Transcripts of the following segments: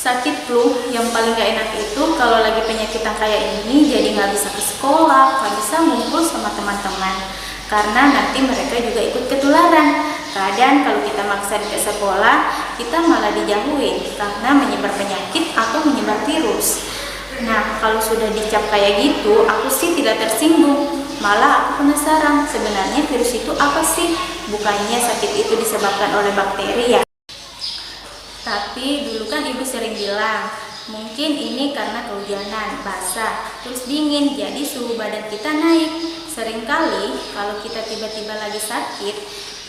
Sakit flu yang paling gak enak itu kalau lagi penyakitan kayak ini jadi nggak bisa ke sekolah, nggak bisa ngumpul sama teman-teman karena nanti mereka juga ikut ketularan. Kadang kalau kita maksa ke sekolah, kita malah dijauhin karena menyebar penyakit atau menyebar virus. Nah, kalau sudah dicap kayak gitu, aku sih tidak tersinggung. Malah aku penasaran, sebenarnya virus itu apa sih? Bukannya sakit itu disebabkan oleh bakteri ya? Tapi dulu kan ibu sering bilang, mungkin ini karena kehujanan, basah, terus dingin, jadi suhu badan kita naik. Seringkali kalau kita tiba-tiba lagi sakit,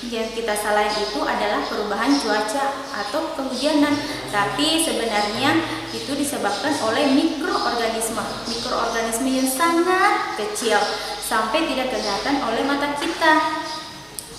yang kita salahin itu adalah perubahan cuaca atau kehujanan. Tapi sebenarnya itu disebabkan oleh mikroorganisme. Mikroorganisme yang sangat kecil, sampai tidak kelihatan oleh mata kita.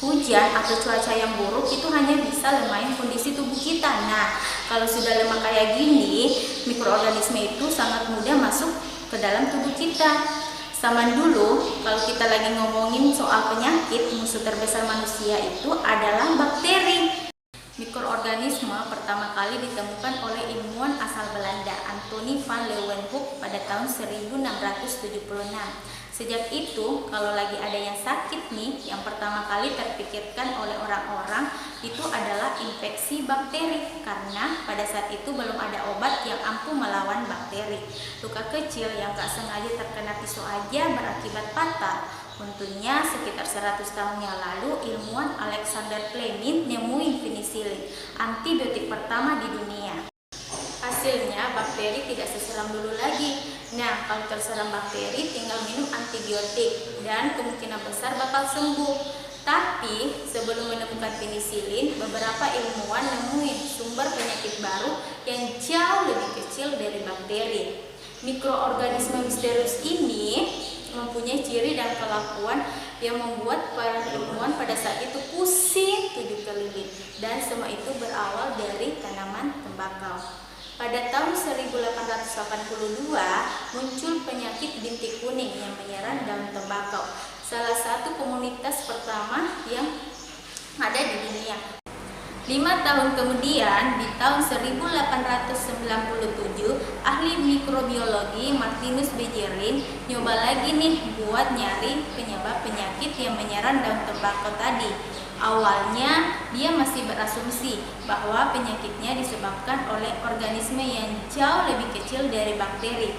Hujan atau cuaca yang buruk itu hanya bisa lemahin kondisi tubuh kita. Nah, kalau sudah lemah kayak gini, mikroorganisme itu sangat mudah masuk ke dalam tubuh kita. Zaman dulu, kalau kita lagi ngomongin soal penyakit, musuh terbesar manusia itu adalah bakteri. Mikroorganisme pertama kali ditemukan oleh ilmuwan asal Belanda, Antonie van Leeuwenhoek pada tahun 1676. Sejak itu, kalau lagi ada yang sakit nih, yang pertama kali terpikirkan oleh orang-orang itu adalah infeksi bakteri. Karena pada saat itu belum ada obat yang ampuh melawan bakteri. Luka kecil yang gak sengaja terkena tisu aja berakibat fatal. Untungnya sekitar 100 tahun yang lalu, ilmuwan Alexander Fleming nemuin penisilin, antibiotik pertama di dunia. Hasilnya bakteri tidak seseram dulu lagi. Nah, kalau terserang bakteri tinggal minum antibiotik dan kemungkinan besar bakal sembuh. Tapi sebelum menemukan penisilin, beberapa ilmuwan nemuin sumber penyakit baru yang jauh lebih kecil dari bakteri. Mikroorganisme misterius ini mempunyai ciri dan kelakuan yang membuat para ilmuwan pada saat itu pusing 7 keliling, dan semua itu berawal dari tanaman tembakau. Pada tahun 1882 muncul penyakit bintik kuning yang menyerang daun tembakau, salah satu komunitas pertama yang ada di dunia. 5 tahun kemudian, di tahun 1897, ahli mikrobiologi Martinus Beijering nyoba lagi nih buat nyari penyebab penyakit yang menyerang daun tembakau tadi. Awalnya dia masih berasumsi bahwa penyakitnya disebabkan oleh organisme yang jauh lebih kecil dari bakteri.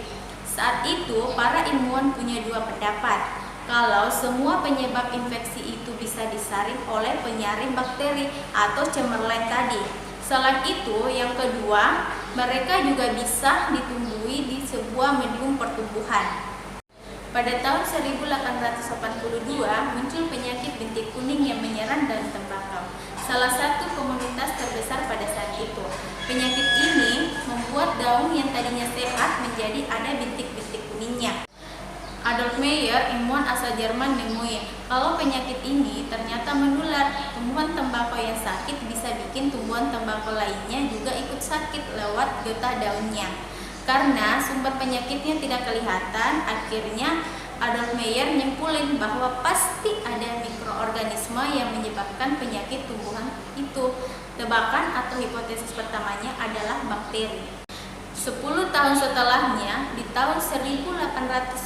Saat itu para ilmuwan punya dua pendapat. Kalau semua penyebab infeksi itu bisa disaring oleh penyaring bakteri atau cemerlang tadi. Selain itu, yang kedua, mereka juga bisa ditumbuhi di sebuah medium pertumbuhan. Pada tahun 1882 muncul penyakit bintik kuning yang menyerang daun tembakau, salah satu komunitas terbesar pada saat itu. Penyakit ini membuat daun yang tadinya sehat menjadi ada bintik-bintik kuningnya. Adolf Meyer, ilmuwan asal Jerman, nemuin kalau penyakit ini ternyata menular. Tumbuhan tembakau yang sakit bisa bikin tumbuhan tembakau lainnya juga ikut sakit lewat getah daunnya. Karena sumber penyakitnya tidak kelihatan, akhirnya Adolf Meyer nyimpulin bahwa pasti ada mikroorganisme yang menyebabkan penyakit tumbuhan itu. Tebakan atau hipotesis pertamanya adalah bakteri. 10 tahun setelahnya, di tahun 1892,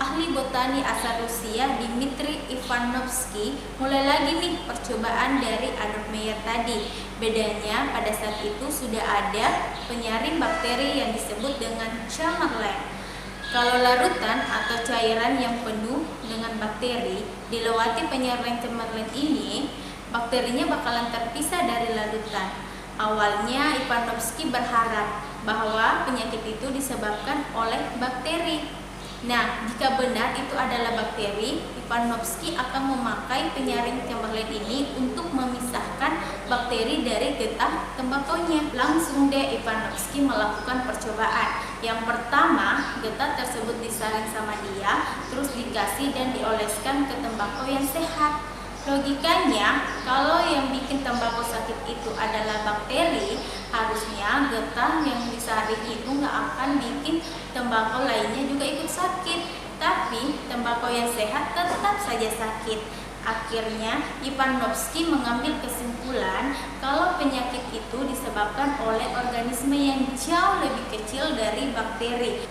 ahli botani asal Rusia Dmitri Ivanovsky mulai lagi nih percobaan dari Adolf Meyer tadi. Bedanya pada saat itu sudah ada penyaring bakteri yang disebut dengan cemerlang. Kalau larutan atau cairan yang penuh dengan bakteri dilewati penyaring cemerlang ini, bakterinya bakalan terpisah dari larutan. Awalnya Ivanovsky berharap bahwa penyakit itu disebabkan oleh bakteri. Nah, jika benar itu adalah bakteri, Ivanovsky akan memakai penyaring cemerlang ini untuk memisahkan bakteri dari getah tembakaunya. Langsung deh Ivanovsky melakukan percobaan. Yang pertama, getah tersebut disaring sama dia, terus dikasih dan dioleskan ke tembakau yang sehat. Logikanya, kalau yang bikin tembakau sakit itu adalah bakteri, harusnya getah yang disaring itu nggak akan bikin tembakau lainnya juga ikut sakit. Tapi tembakau yang sehat tetap saja sakit. Akhirnya, Ivanovsky mengambil kesimpulan kalau penyakit itu disebabkan oleh organisme yang jauh lebih kecil dari bakteri.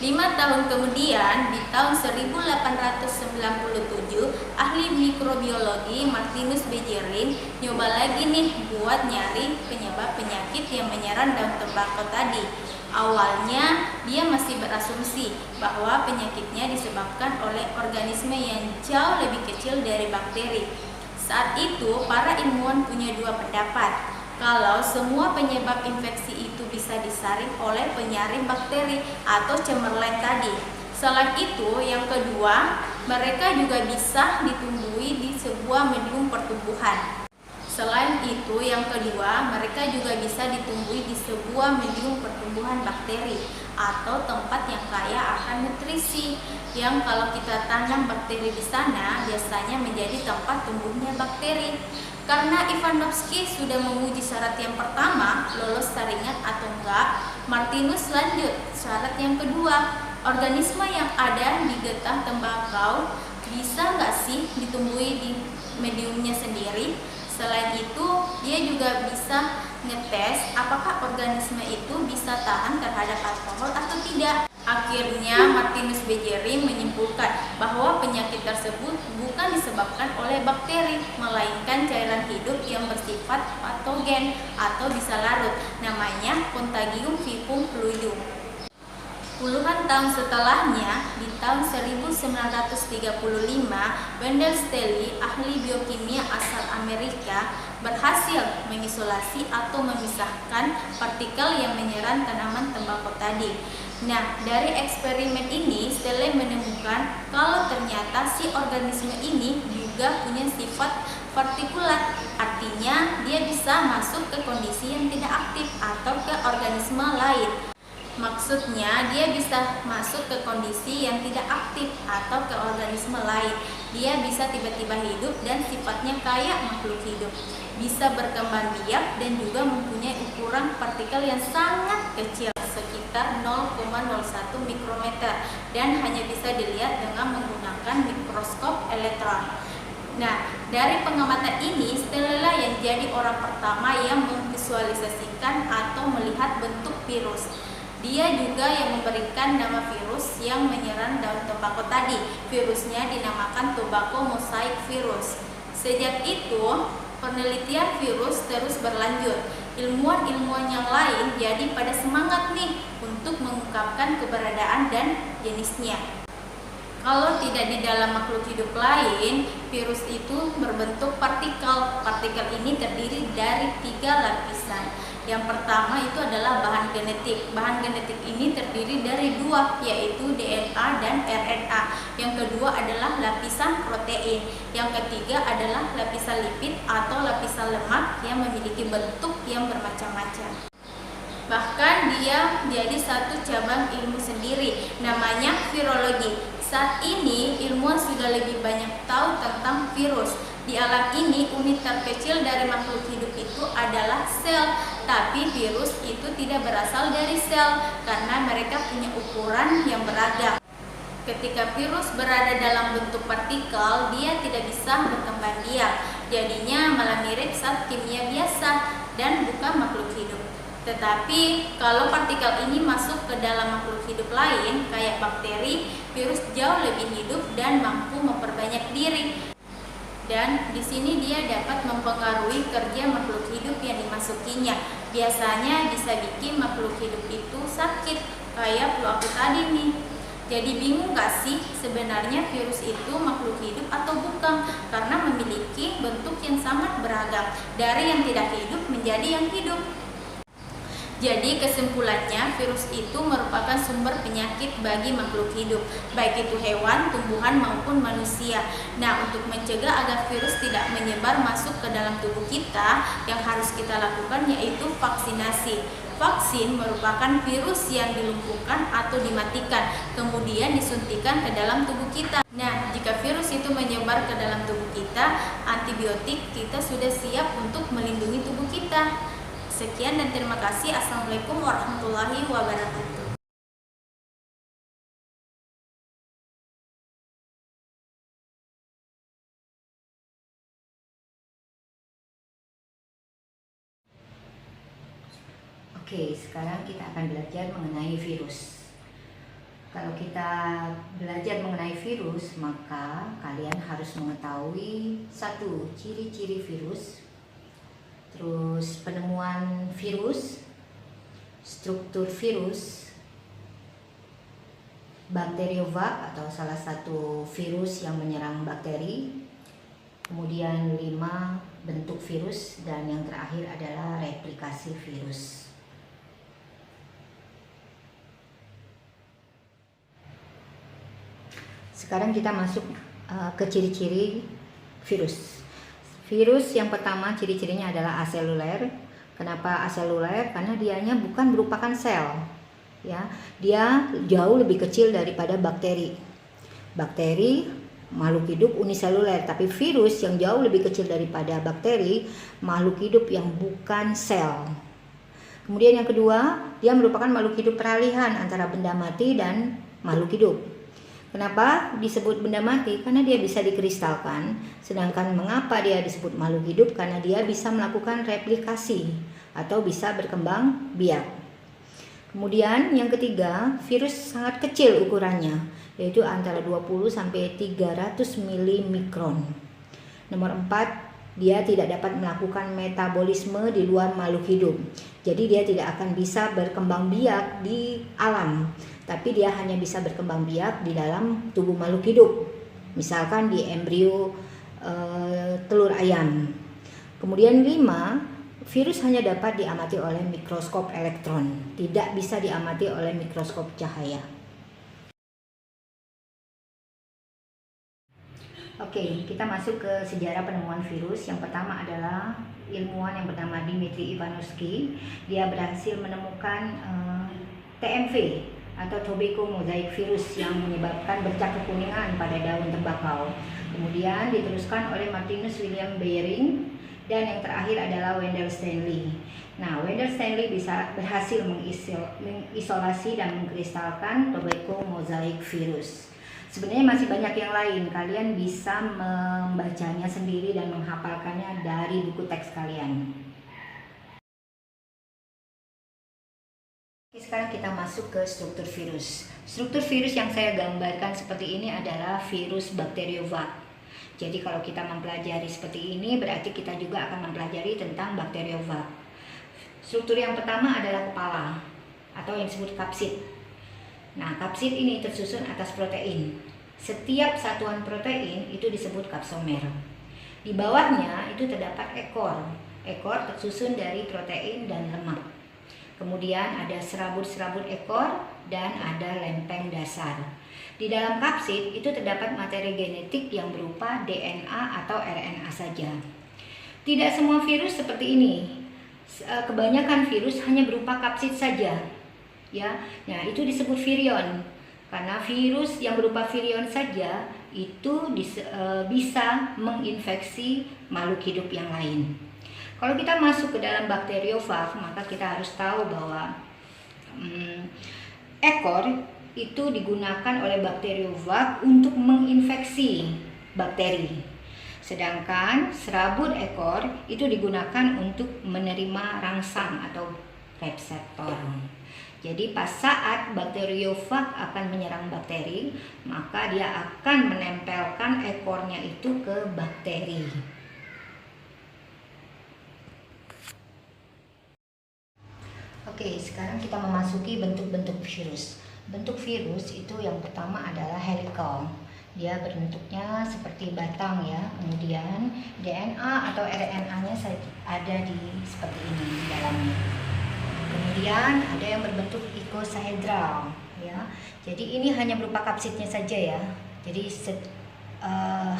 5 tahun kemudian, di tahun 1897, ahli mikrobiologi Martinus Bejerin nyoba lagi nih buat nyari penyebab penyakit yang menyerang daun tembakau tadi. Awalnya, dia masih berasumsi bahwa penyakitnya disebabkan oleh organisme yang jauh lebih kecil dari bakteri. Saat itu, para ilmuwan punya dua pendapat. Kalau semua penyebab infeksi itu bisa disaring oleh penyaring bakteri atau cemerlang tadi. Selain itu, yang kedua, mereka juga bisa ditumbuhi di sebuah medium pertumbuhan. Selain itu, yang kedua, mereka juga bisa ditumbuhi di sebuah medium pertumbuhan bakteri atau tempat yang kaya akan nutrisi, yang kalau kita tanam bakteri di sana biasanya menjadi tempat tumbuhnya bakteri. Karena Ivanovsky sudah menguji syarat yang pertama, lolos saringan atau enggak, Martinus lanjut syarat yang kedua, organisme yang ada di getah tembakau bisa nggak sih ditumbuhi di mediumnya sendiri. Selain itu, dia juga bisa ngetes apakah organisme itu bisa tahan terhadap alkohol atau tidak. Akhirnya, Martinus Bejerin menyimpulkan bahwa penyakit tersebut bukan disebabkan oleh bakteri, melainkan cairan hidup yang bersifat patogen atau bisa larut, namanya Contagium vivum fluidum. Puluhan tahun setelahnya, di tahun 1935, Wendell Stanley, ahli biokimia asal Amerika, berhasil mengisolasi atau memisahkan partikel yang menyerang tanaman tembakau tadi. Nah, dari eksperimen ini, Stanley menemukan kalau ternyata si organisme ini juga punya sifat partikulat, artinya dia bisa masuk ke kondisi yang tidak aktif atau ke organisme lain. Maksudnya, dia bisa masuk ke kondisi yang tidak aktif atau ke organisme lain. Dia bisa tiba-tiba hidup dan sifatnya kayak makhluk hidup. Bisa berkembang biak dan juga mempunyai ukuran partikel yang sangat kecil, sekitar 0,01 mikrometer, dan hanya bisa dilihat dengan menggunakan mikroskop elektron. Nah, dari pengamatan ini, Stanley yang jadi orang pertama yang memvisualisasikan atau melihat bentuk virus. Dia juga yang memberikan nama virus yang menyerang daun tembakau tadi. Virusnya dinamakan tobacco mosaic virus. Sejak itu, penelitian virus terus berlanjut. Ilmuwan-ilmuwan yang lain jadi pada semangat nih untuk mengungkapkan keberadaan dan jenisnya. Kalau tidak di dalam makhluk hidup lain, virus itu berbentuk partikel. Partikel ini terdiri dari 3 lapisan. Yang pertama itu adalah bahan genetik. Bahan genetik ini terdiri dari 2, yaitu DNA dan RNA. Yang kedua adalah lapisan protein. Yang ketiga adalah lapisan lipid atau lapisan lemak yang memiliki bentuk yang bermacam-macam. Bahkan dia jadi satu cabang ilmu sendiri, namanya virologi. Saat ini ilmuwan sudah lebih banyak tahu tentang virus. Di alam ini, unit terkecil dari makhluk hidup itu adalah sel, tapi virus itu tidak berasal dari sel karena mereka punya ukuran yang beragam. Ketika virus berada dalam bentuk partikel, dia tidak bisa berkembang biak, jadinya malah mirip zat kimia biasa dan bukan makhluk hidup. Tetapi kalau partikel ini masuk ke dalam makhluk hidup lain, kayak bakteri, virus jauh lebih hidup dan mampu memperbanyak diri. Dan di sini dia dapat mempengaruhi kerja makhluk hidup yang dimasukinya. Biasanya bisa bikin makhluk hidup itu sakit, kayak flu akut tadi nih. Jadi bingung gak sih sebenarnya virus itu makhluk hidup atau bukan? Karena memiliki bentuk yang sangat beragam, dari yang tidak hidup menjadi yang hidup. Jadi kesimpulannya, virus itu merupakan sumber penyakit bagi makhluk hidup, baik itu hewan, tumbuhan maupun manusia. Nah, untuk mencegah agar virus tidak menyebar masuk ke dalam tubuh kita, yang harus kita lakukan yaitu vaksinasi. Vaksin merupakan virus yang dilumpuhkan atau dimatikan, kemudian disuntikan ke dalam tubuh kita. Nah, jika virus itu menyebar ke dalam tubuh kita, antibiotik kita sudah siap untuk melindungi tubuh kita. Sekian dan terima kasih. Assalamualaikum warahmatullahi wabarakatuh. Oke, sekarang kita akan belajar mengenai virus. Kalau kita belajar mengenai virus, maka kalian harus mengetahui satu, ciri-ciri virus, terus penemuan virus, struktur virus, bakteriofag atau salah satu virus yang menyerang bakteri, kemudian 5 bentuk virus, dan yang terakhir adalah replikasi virus. Sekarang kita masuk ke ciri-ciri virus. Virus yang pertama ciri-cirinya adalah aseluler. Kenapa aseluler? Karena dianya bukan merupakan sel, ya. Dia jauh lebih kecil daripada bakteri. Bakteri makhluk hidup uniseluler, tapi virus yang jauh lebih kecil daripada bakteri, makhluk hidup yang bukan sel. Kemudian yang kedua, dia merupakan makhluk hidup peralihan antara benda mati dan makhluk hidup. Kenapa disebut benda mati? Karena dia bisa dikristalkan. Sedangkan mengapa dia disebut makhluk hidup? Karena dia bisa melakukan replikasi atau bisa berkembang biak. Kemudian yang ketiga, virus sangat kecil ukurannya, yaitu antara 20 sampai 300 milimikron. Nomor 4, dia tidak dapat melakukan metabolisme di luar makhluk hidup. Jadi dia tidak akan bisa berkembang biak di alam, tapi dia hanya bisa berkembang biak di dalam tubuh makhluk hidup. Misalkan di embrio telur ayam. Kemudian 5, virus hanya dapat diamati oleh mikroskop elektron, tidak bisa diamati oleh mikroskop cahaya. Oke, kita masuk ke sejarah penemuan virus. Yang pertama adalah ilmuwan yang bernama Dmitri Ivanovsky. Dia berhasil menemukan TMV atau tobacco mosaic virus yang menyebabkan bercak kekuningan pada daun tembakau. Kemudian diteruskan oleh Martinus William Behring, dan yang terakhir adalah Wendell Stanley. Nah, Wendell Stanley bisa berhasil mengisolasi dan mengkristalkan tobacco mosaic virus. Sebenarnya masih banyak yang lain, kalian bisa membacanya sendiri dan menghafalkannya dari buku teks kalian. Oke, sekarang kita masuk ke struktur virus. Struktur virus yang saya gambarkan seperti ini adalah virus bakteriofag. Jadi kalau kita mempelajari seperti ini, berarti kita juga akan mempelajari tentang bakteriofag. Struktur yang pertama adalah kepala atau yang disebut kapsid. Nah, kapsid ini tersusun atas protein. Setiap satuan protein itu disebut kapsomer. Di bawahnya itu terdapat ekor. Ekor tersusun dari protein dan lemak. Kemudian ada serabut-serabut ekor dan ada lempeng dasar. Di dalam kapsid itu terdapat materi genetik yang berupa DNA atau RNA saja. Tidak semua virus seperti ini. Kebanyakan virus hanya berupa kapsid saja. Ya, nah itu disebut virion. Karena virus yang berupa virion saja itu bisa menginfeksi makhluk hidup yang lain. Kalau kita masuk ke dalam bakteriofag, maka kita harus tahu bahwa ekor itu digunakan oleh bakteriofag untuk menginfeksi bakteri. Sedangkan serabut ekor itu digunakan untuk menerima rangsang atau reseptor. Jadi pas saat bakteriofag akan menyerang bakteri, maka dia akan menempelkan ekornya itu ke bakteri. Oke, sekarang kita memasuki bentuk-bentuk virus. Bentuk virus itu yang pertama adalah helical. Dia bentuknya seperti batang ya. Kemudian DNA atau RNA-nya ada di seperti ini di dalamnya. Kemudian ada yang berbentuk icosahedral ya. Jadi ini hanya berupa kapsidnya saja ya. Jadi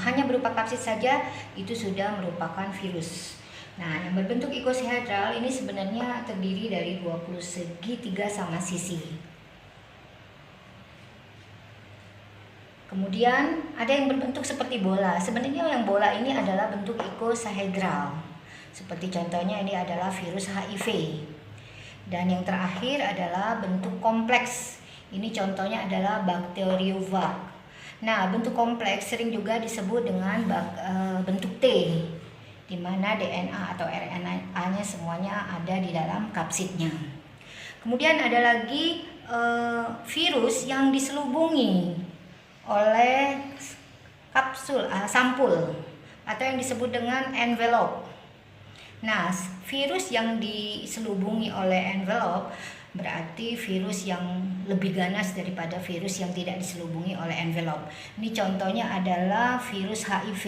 hanya berupa kapsid saja itu sudah merupakan virus. Nah, yang berbentuk icosahedral ini sebenarnya terdiri dari 20 segitiga sama sisi. Kemudian ada yang berbentuk seperti bola. Sebenarnya yang bola ini adalah bentuk icosahedral. Seperti contohnya ini adalah virus HIV. Dan yang terakhir adalah bentuk kompleks. Ini contohnya adalah bakteriofag. Nah, bentuk kompleks sering juga disebut dengan bentuk T, di mana DNA atau RNA-nya semuanya ada di dalam kapsidnya. Kemudian ada lagi virus yang diselubungi oleh kapsul, sampul, atau yang disebut dengan envelope. Nah, virus yang diselubungi oleh envelope berarti virus yang lebih ganas daripada virus yang tidak diselubungi oleh envelope. Ini contohnya adalah virus HIV.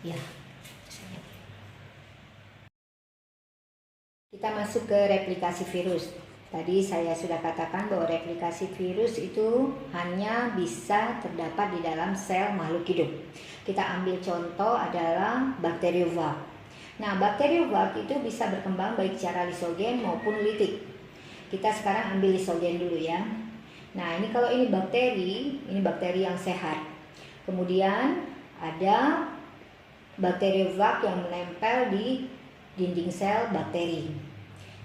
Ya. Kita masuk ke replikasi virus. Tadi saya sudah katakan bahwa replikasi virus itu hanya bisa terdapat di dalam sel makhluk hidup. Kita ambil contoh adalah bakteriofag. Nah, bakteriofag itu bisa berkembang baik secara lisogen maupun litik. Kita sekarang ambil lisogen dulu ya. Nah, ini kalau ini bakteri yang sehat. Kemudian ada bakteriofag yang menempel di dinding sel bakteri.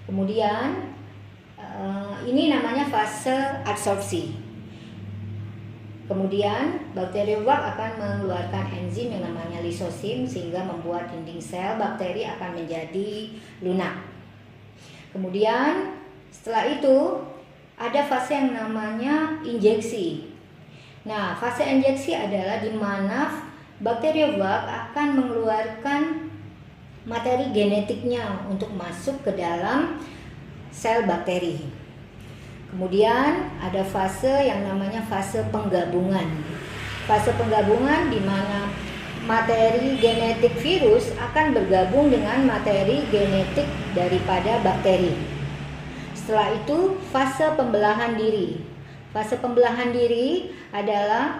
Kemudian ini namanya fase adsorpsi. Kemudian bakteriofag akan mengeluarkan enzim yang namanya lisosim sehingga membuat dinding sel bakteri akan menjadi lunak. Kemudian setelah itu ada fase yang namanya injeksi. Nah, fase injeksi adalah di mana bakteriofag akan mengeluarkan materi genetiknya untuk masuk ke dalam sel bakteri. Kemudian ada fase yang namanya fase penggabungan. Fase penggabungan di mana materi genetik virus akan bergabung dengan materi genetik daripada bakteri. Setelah itu fase pembelahan diri. Fase pembelahan diri adalah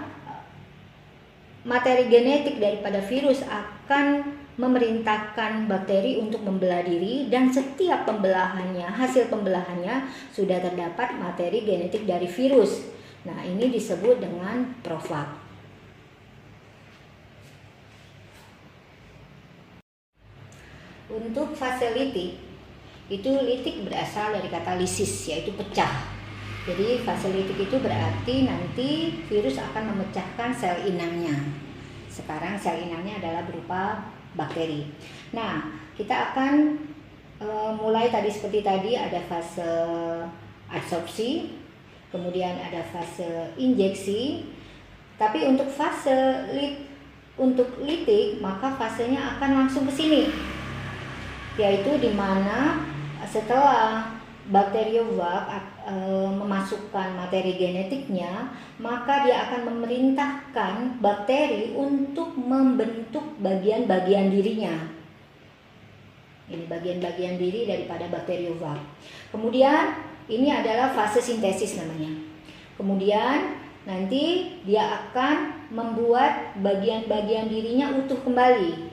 materi genetik daripada virus akan memerintahkan bakteri untuk membelah diri, dan setiap hasil pembelahannya sudah terdapat materi genetik dari virus. Nah, ini disebut dengan profag. Untuk fase litik, itu litik berasal dari kata lisis, yaitu pecah. Jadi fase litik itu berarti nanti virus akan memecahkan sel inangnya. Sekarang sel inangnya adalah berupa bakteri. Nah, kita akan mulai seperti tadi ada fase adsorpsi, kemudian ada fase injeksi. Tapi untuk litik maka fasenya akan langsung ke sini, yaitu di mana setelah bakteriofag memasukkan materi genetiknya, maka dia akan memerintahkan bakteri untuk membentuk bagian-bagian dirinya. Ini bagian-bagian diri daripada bakteriofag. Kemudian ini adalah fase sintesis namanya. Kemudian nanti dia akan membuat bagian-bagian dirinya utuh kembali.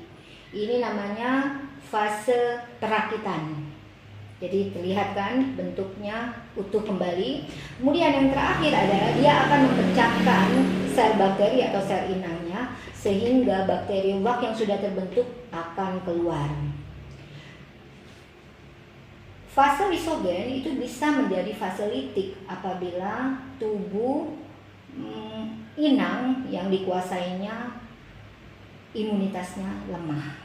Ini namanya fase perakitan. Jadi terlihat kan bentuknya utuh kembali. Kemudian yang terakhir adalah dia akan memecahkan sel bakteri atau sel inangnya sehingga bakteriofag yang sudah terbentuk akan keluar. Fase lisogen itu bisa menjadi fase litik apabila tubuh inang yang dikuasainya imunitasnya lemah.